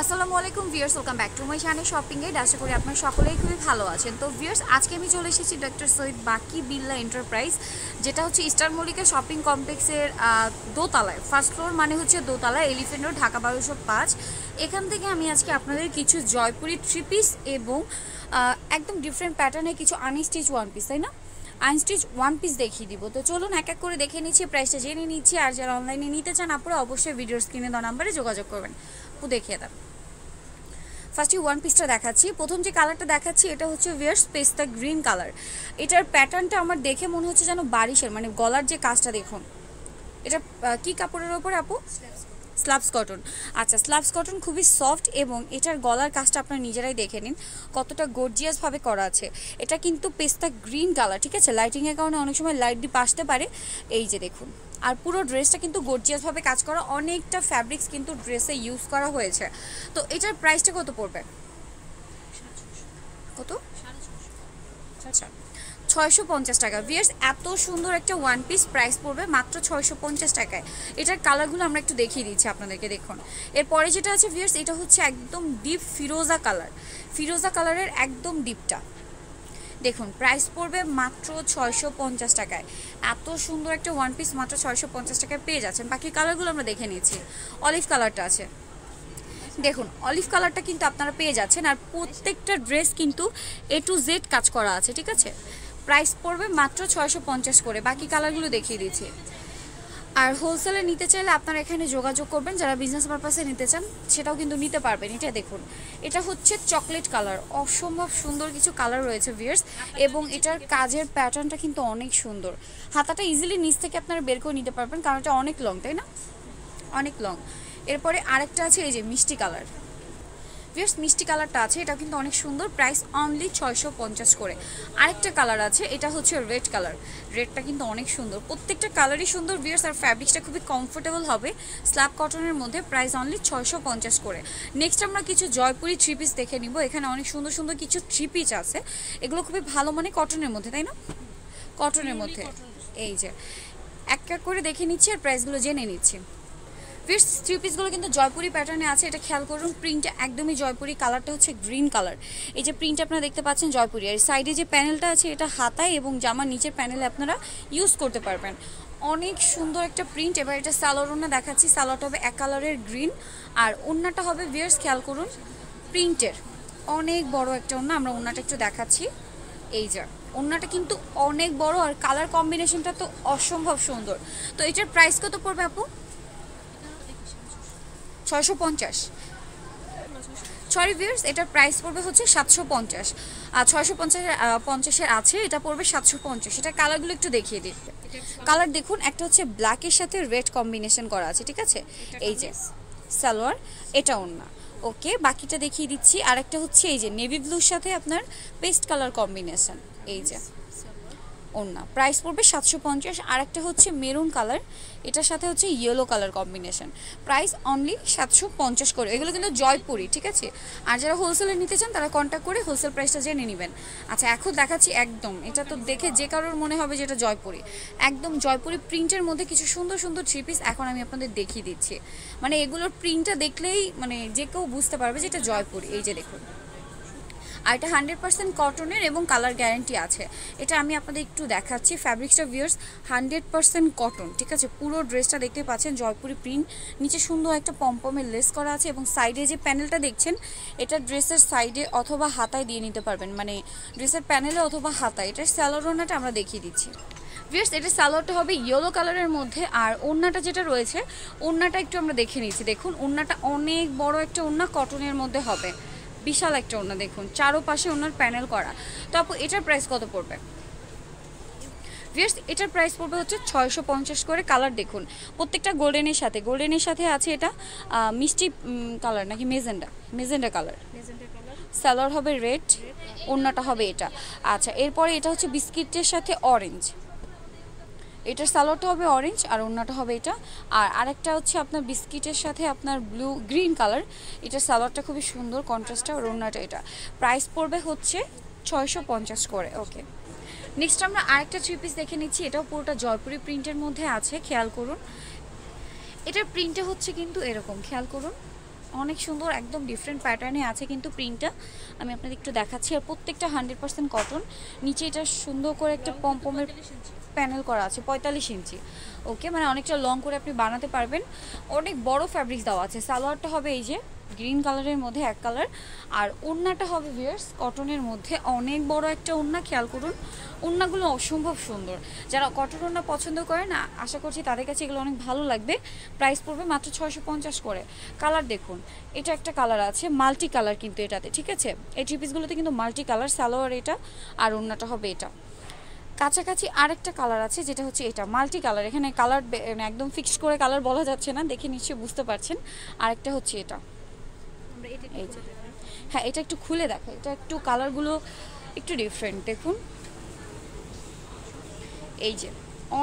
আসসালামু আলাইকুম viewers, welcome back to my channel shopping guide. আশা করি আপনারা সকলেই খুবই ভালো আছেন। তো ভিউয়ার্স, আজকে আমি চলে এসেছি ডক্টর সৈয়দ বাকি বিল্লা এন্টারপ্রাইজ, যেটা হচ্ছে ইস্টার্ন মল্লিকা শপিং কমপ্লেক্সের দোতলায়, ফার্স্ট ফ্লোর মানে হচ্ছে দোতলায়, এলিফেন্ট রোড, ঢাকা 1205। এখান থেকে আমি আজকে আপনাদের কিছু জয়পুরি থ্রি পিস এবং একদম ডিফারেন্ট প্যাটার্নের কিছু আনস্টিচ ওয়ান পিস, তাই না, আনস্টিচ ওয়ান পিস দেখিয়ে দিব। তো চলুন এক এক করে দেখে নিচ্ছি, প্রাইসটা জেনে নিচ্ছি। আর যারা অনলাইনে নিতে চান আপনারা অবশ্যই ভিডিওর স্ক্রিনে দেওয়া নাম্বারে যোগাযোগ করবেন। দেখিয়ে দেন। ফার্স্টে ওয়ান পিসটা দেখাচ্ছি। প্রথম যে কালারটা দেখাচ্ছি এটা হচ্ছে ভিউয়ার্স পেস্তা গ্রিন কালার। এটার প্যাটার্নটা আমার দেখে মনে হচ্ছে যেন বারিশের, মানে গলার যে কাজটা দেখুন। এটা কি কাপড়ের ওপরে আপু? স্লাবস কটন। আচ্ছা, স্লাবস কটন খুবই সফট এবং এটার গলার কাজটা আপনারা নিজেরাই দেখে নিন কতটা গর্জিয়াসভাবে করা আছে। এটা কিন্তু পেস্তা গ্রিন কালার, ঠিক আছে? লাইটিংয়ের কারণে অনেক সময় লাইট ডিপ আসতে পারে। এই যে দেখুন, আর পুরো ড্রেসটা কিন্তু গর্জিয়াসভাবে কাজ করা, অনেকটা ফ্যাব্রিক্স কিন্তু ড্রেসে ইউজ করা হয়েছে। তো এটার প্রাইসটা কত পড়বে? কত? আচ্ছা, 650 টাকা। ভিউয়ার্স, এত সুন্দর একটা ওয়ান পিস প্রাইস পড়বে মাত্র 650 টাকায়। এটার কালারগুলো আমরা একটু দেখিয়ে দিচ্ছি আপনাদেরকে, দেখুন। এরপরে যেটা আছে ভিউয়ার্স, এটা হচ্ছে একদম ডিপ ফিরোজা কালার, ফিরোজা কালারের একদম ডিপটা। দেখুন, প্রাইস পড়বে মাত্র 650 টাকায়। এত সুন্দর একটা ওয়ান পিস মাত্র 650 টাকায় পেয়ে যাচ্ছেন। বাকি কালারগুলো আমরা দেখে নিচ্ছি। অলিভ কালারটা আছে, দেখুন অলিভ কালারটা কিন্তু আপনারা পেয়ে যাচ্ছেন। আর প্রত্যেকটা ড্রেস কিন্তু A to Z কাজ করা আছে, ঠিক আছে? প্রাইস পড়বে মাত্র 650 করে। বাকি কালারগুলো দেখিয়ে দিচ্ছি। আর হোলসেলে নিতে চাইলে আপনারা এখানে যোগাযোগ করবেন। যারা বিজনেস পারপাসে নিতে চান সেটাও কিন্তু নিতে পারবেন। এটা দেখুন, এটা হচ্ছে চকলেট কালার, অসম্ভব সুন্দর কিছু কালার রয়েছে ভিউয়ার্স, এবং এটার কাজের প্যাটার্নটা কিন্তু অনেক সুন্দর। হাতাটা ইজিলি নিচ থেকে আপনারা বের করে নিতে পারবেন, কারণ এটা অনেক লং, তাই না? অনেক লং। এরপরে আরেকটা আছে এই যে মিষ্টি কালার। ভিউয়ার্স, মিষ্টি কালারটা আছে, এটা কিন্তু অনেক সুন্দর। প্রাইস অনলি 650 করে। আরেকটা কালার আছে, এটা হচ্ছে রেড কালার। রেডটা কিন্তু অনেক সুন্দর, প্রত্যেকটা কালারই সুন্দর ভিউয়ার্স। আর ফ্যাব্রিক্সটা খুবই কমফোর্টেবল হবে, স্ল্যাব কটনের মধ্যে। প্রাইস অনলি 650 করে। নেক্সট আমরা কিছু জয়পুরি থ্রি পিস দেখে নিব। এখানে অনেক সুন্দর সুন্দর কিছু থ্রি পিস আছে, এগুলো খুবই ভালো, মানে কটনের মধ্যে, তাই না? কটনের মধ্যে। এই যে এক এক করে দেখে নিচ্ছি আর প্রাইসগুলো জেনে নিচ্ছি। ফিস থ্রি পিসগুলো কিন্তু জয়পুরি প্যাটার্নে আছে, এটা খেয়াল করুন। প্রিন্টটা একদমই জয়পুরি, কালারটা হচ্ছে গ্রিন কালার। এই যে প্রিন্ট আপনারা দেখতে পাচ্ছেন জয়পুরি। আর সাইডে যে প্যানেলটা আছে এটা হাতায় এবং জামার নিচের প্যানেলে আপনারা ইউজ করতে পারবেন। অনেক সুন্দর একটা প্রিন্ট। এবার এটা সালোয়ার ওড়না দেখাচ্ছি। সালোয়ারটা হবে এক কালারের গ্রিন, আর ওড়নাটা হবে ভিউয়ার্স খেয়াল করুন প্রিন্টের, অনেক বড় একটা ওড়না। আমরা ওড়নাটা একটু দেখাচ্ছি। এই যে ওড়নাটা কিন্তু অনেক বড়, আর কালার কম্বিনেশনটা তো অসম্ভব সুন্দর। তো এটার প্রাইস কত পড়বে আপু? 650। সরি ভিউয়ার্স, এটার প্রাইস পড়বে হচ্ছে 750। আর 650 আছে, এটা পড়বে 750। এটা কালারগুলো একটু দেখিয়ে দিই। কালার দেখুন, একটা হচ্ছে ব্ল্যাকের সাথে রেড কম্বিনেশন করা আছে, ঠিক আছে? এই যে সালোয়ার, এটা ওড়না। ওকে, বাকিটা দেখিয়ে দিচ্ছি। আর একটা হচ্ছে এই যে নেভি ব্লুর সাথে আপনার পেস্ট কালার কম্বিনেশন, এই যে ওড়না। প্রাইস পড়বে 750। আর একটা হচ্ছে মেরুন কালার, এটার সাথে হচ্ছে yellow colour combination. Price only 750 করে। এগুলো কিন্তু জয়পুরি, ঠিক আছে? আর যারা হোলসেলে নিতে চান তারা কন্ট্যাক্ট করে হোলসেল প্রাইসটা জেনে নেবেন। আচ্ছা, এখন দেখাচ্ছি একদম, এটা তো দেখে যে কারোর মনে হবে যে এটা জয়পুরি। একদম জয়পুরি প্রিন্টের মধ্যে কিছু সুন্দর সুন্দর থ্রি পিস এখন আমি আপনাদের দেখিয়ে দিচ্ছি। মানে এগুলোর প্রিন্টটা দেখলেই মানে যে কেউ বুঝতে পারবে যে এটা জয়পুরি। এই যে দেখুন, আর এটা 100% কটনের এবং কালার গ্যারান্টি আছে। এটা আমি আপনাদের একটু দেখাচ্ছি। ফ্যাব্রিক্সটা ভিউয়ার্স 100% কটন, ঠিক আছে? পুরো ড্রেসটা দেখতে পাচ্ছেন জয়পুরি প্রিন্ট, নিচে সুন্দর একটা পমপমের লেস করা আছে, এবং সাইডে যে প্যানেলটা দেখছেন এটা ড্রেসের সাইডে অথবা হাতায় দিয়ে নিতে পারবেন, মানে ড্রেসের প্যানেলে অথবা হাতায়। এটার সালোয়ার ওড়নাটা আমরা দেখিয়ে দিচ্ছি। ভিউয়ার্স, এটা সালোয়ারটা হবে ইয়েলো কালারের মধ্যে। আর ওড়নাটা যেটা রয়েছে, ওড়নাটা একটু আমরা দেখে নিচ্ছি। দেখুন, ওড়নাটা অনেক বড় একটা ওড়না, কটনের মধ্যে হবে, বিশাল একটা ওড়না। দেখুন চারোপাশে ওনার প্যানেল করা। তো আপু এটার প্রাইস কত পড়বে? ভিউয়ার্স, এটার প্রাইস পড়বে হচ্ছে 650 করে। কালার দেখুন প্রত্যেকটা গোল্ডেনের সাথে, গোল্ডেনের সাথে আছে এটা মিষ্টি কালার নাকি মেজেন্ডা কালার। সালোয়ার হবে রেড, ওড়নাটা হবে এটা। আচ্ছা, এরপরে এটা হচ্ছে বিস্কিটের সাথে অরেঞ্জ, এটার সালোয়ারটা হবে অরেঞ্জ আর ওড়নাটা হবে এটা। আর আরেকটা হচ্ছে আপনার বিস্কিটের সাথে আপনার গ্রিন কালার, এটার সালোয়ারটা খুবই সুন্দর কন্ট্রাস্টটা, আর ওড়নাটা এটা। প্রাইস পড়বে হচ্ছে 650 করে। ওকে, নেক্সট আমরা আরেকটা থ্রি পিস দেখে নিচ্ছি। এটাও পুরোটা জয়পুরি প্রিন্টের মধ্যে আছে, খেয়াল করুন। এটার প্রিন্টে হচ্ছে কিন্তু এরকম, খেয়াল করুন অনেক সুন্দর, একদম ডিফারেন্ট প্যাটার্নে আছে কিন্তু প্রিন্টটা। আমি আপনাদের একটু দেখাচ্ছি। আর প্রত্যেকটা 100% কটন। নিচে এটা সুন্দর করে একটা পমপমের প্যানেল করা আছে, 45 ইঞ্চি। ওকে, মানে অনেকটা লং করে আপনি বানাতে পারবেন। অনেক বড় ফ্যাব্রিক্স দেওয়া আছে। সালোয়ারটা হবে এই যে গ্রিন কালারের মধ্যে এক কালার, আর ওড়নাটা হবে ভিউয়ার্স কটনের মধ্যে অনেক বড় একটা ওড়না। খেয়াল করুন, ওড়নাগুলো অসম্ভব সুন্দর। যারা কটন ওড়না পছন্দ করে না, আশা করছি তাদের কাছে এগুলো অনেক ভালো লাগবে। প্রাইস পড়বে মাত্র 650 করে। কালার দেখুন, এটা একটা কালার আছে, মাল্টি কালার কিন্তু এটাতে, ঠিক আছে? এই থ্রি পিসগুলোতে কিন্তু মাল্টি কালার। সালোয়ার এটা, আর ওড়নাটা হবে এটা। কাছাকাছি আরেকটা কালার আছে, যেটা হচ্ছে এটা মাল্টি কালার। এখানে কালার একদম ফিক্সড করে কালার বলা যাচ্ছে না, দেখে নিশ্চয়ই বুঝতে পারছেন। আরেকটা হচ্ছে এটা, এই যে, হ্যাঁ এটা একটু খুলে দেখো। এটা একটু কালারগুলো একটু ডিফারেন্ট দেখুন। এই যে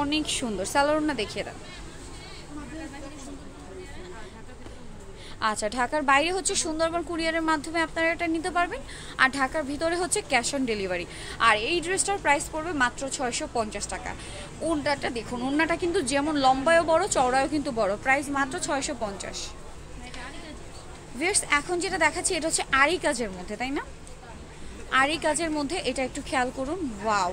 অনেক সুন্দর। সালোয়ার না দেখিয়ে দাও। আচ্ছা, ঢাকার বাইরে হচ্ছে সুন্দরবন কুরিয়ারের মাধ্যমে আপনারা এটা নিতে পারবেন, আর ঢাকার ভিতরে হচ্ছে ক্যাশ অন ডেলিভারি। আর এই ড্রেসটার প্রাইস পড়বে মাত্র 650 টাকা। ওড়নাটা দেখুন, ওড়নাটা কিন্তু যেমন লম্বায়ও বড়, চওড়ায়ও কিন্তু বড়। প্রাইস মাত্র 650। ভিউয়ার্স, এখন যেটা দেখাচ্ছি এটা হচ্ছে আরি কাজের মধ্যে, তাই না? আরি কাজের মধ্যে এটা একটু খেয়াল করুন। ওয়াও,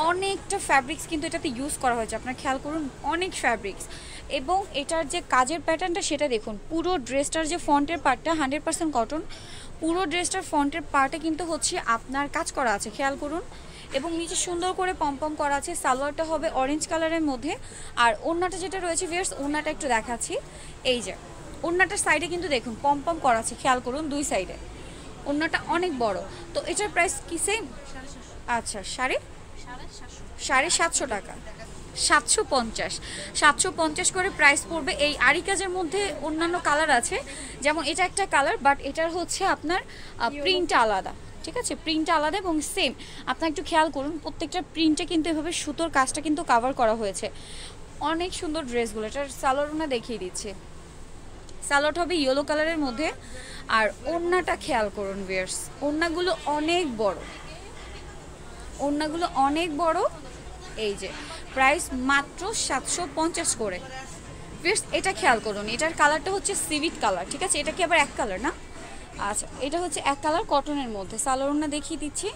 অনেকটা ফ্যাব্রিক্স কিন্তু এটাতে ইউজ করা হয়েছে, আপনারা খেয়াল করুন, অনেক ফ্যাব্রিক্স। এবং এটার যে কাজের প্যাটার্নটা সেটা দেখুন। পুরো ড্রেসটার যে ফ্রন্টের পার্টটা 100% কটন। পুরো ড্রেসটার ফ্রন্টের পার্টে কিন্তু হচ্ছে আপনার কাজ করা আছে, খেয়াল করুন। এবং নিচে সুন্দর করে পম্পম করা আছে। সালোয়ারটা হবে অরেঞ্জ কালারের মধ্যে। আর ওড়নাটা যেটা রয়েছে ভিউয়ার্স, ওড়নাটা একটু দেখাচ্ছি। এই যে ওড়নাটার সাইডে কিন্তু দেখুন পম্পম করা আছে, খেয়াল করুন, দুই সাইডে। ওড়নাটা অনেক বড়। তো এটার প্রাইস কি সেম? আচ্ছা, 750 টাকা। 750 করে প্রাইস পড়বে। এই আরি কাজের মধ্যে অন্যান্য কালার আছে, যেমন এটা একটা কালার, বাট এটার হচ্ছে আপনার প্রিন্টটা আলাদা, ঠিক আছে? প্রিন্টটা আলাদা এবং সেম। আপনার একটু খেয়াল করুন, প্রত্যেকটা প্রিন্টে কিন্তু এভাবে সুতোর কাজটা কিন্তু কভার করা হয়েছে। অনেক সুন্দর ড্রেসগুলো। এটার সালোয়ারটা দেখিয়ে দিচ্ছে। সালোয়ার হবে ইয়েলো কালারের মধ্যে। আর ওড়নাটা খেয়াল করুন ভিউয়ার্স, ওড়নাগুলো অনেক বড়, ওড়নাগুলো অনেক বড়। এই যে প্রাইস মাত্র 750 করে। ভিউয়ার্স, এটা খেয়াল করুন, এটার কালারটা হচ্ছে সিভিট কালার, ঠিক আছে? এটা কি আবার এক কালার না? আচ্ছা, এটা হচ্ছে এক কালার কটনের মধ্যে। সালোয়ার ওড়না দেখিয়ে দিচ্ছি।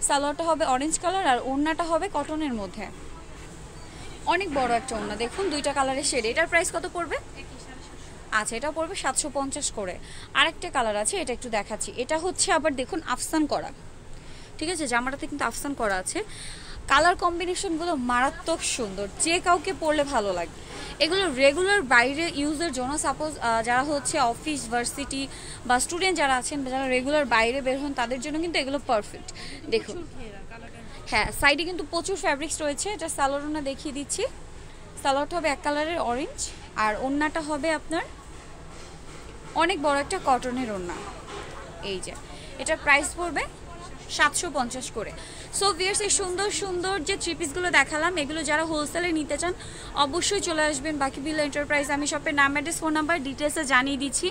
সালোয়ারটা হবে অরেঞ্জ কালার, আর ওড়নাটা হবে কটনের মধ্যে। অনেক বড় একটা ওড়না দেখুন, দুইটা কালারের শেড। এটার প্রাইস কত পড়বে? আচ্ছা, এটা পড়বে 750 করে। আরেকটা কালার আছে, এটা একটু দেখাচ্ছি। এটা হচ্ছে আবার দেখুন আফসান করা, ঠিক আছে? জামাটাতে কিন্তু আফসান করা আছে। কালার কম্বিনেশনগুলো মারাত্মক সুন্দর, যে কাউকে পরলে ভালো লাগে। এগুলো রেগুলার বাইরে ইউজের জন্য, সাপোজ যারা হচ্ছে অফিস, ভার্সিটি বা স্টুডেন্ট যারা আছেন, যারা রেগুলার বাইরে বের হন, তাদের জন্য কিন্তু এগুলো পারফেক্ট। দেখুন, হ্যাঁ সাইডে কিন্তু প্রচুর ফ্যাব্রিক্স রয়েছে। এটা সালোয়ারটা দেখিয়ে দিচ্ছি। সালোয়ারটা হবে এক কালারের অরেঞ্জ, আর ওড়নাটা হবে আপনার অনেক বড় একটা কটনের ওড়না। এই যে এটার প্রাইস পড়বে 750 করে। সো ভিউয়ার্স, এই সুন্দর সুন্দর যে থ্রি পিসগুলো দেখালাম, এগুলো যারা হোলসেলে নিতে চান অবশ্যই চলে আসবেন বাকি বিল এন্টারপ্রাইজ। আমি শপের নাম, অ্যাড্রেস, ফোন নাম্বার ডিটেলসে জানিয়ে দিচ্ছি।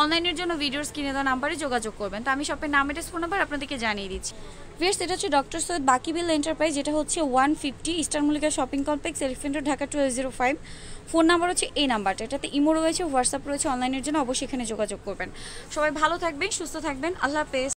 অনলাইনের জন্য ভিডিওর স্ক্রিনে দেওয়া নাম্বারে যোগাযোগ করবেন। তো আমি শপের নাম, অ্যাড্রেস, ফোন নাম্বার আপনাদেরকে জানিয়ে দিচ্ছি। ভিউয়ার্স, এটা হচ্ছে ডক্টর সৈয়দ বাকি বিল এন্টারপ্রাইজ, যেটা হচ্ছে 150 eastern Mallika shopping complex, elephant road, Dhaka 1205। Phone number হচ্ছে এই নাম্বারটা। এটাতে ইমো রয়েছে, হোয়াটসঅ্যাপ রয়েছে। অনলাইনের জন্য অবশ্যই এখানে যোগাযোগ করবেন। সবাই ভালো থাকবেন, সুস্থ থাকবেন। আল্লাহ হাফেজ।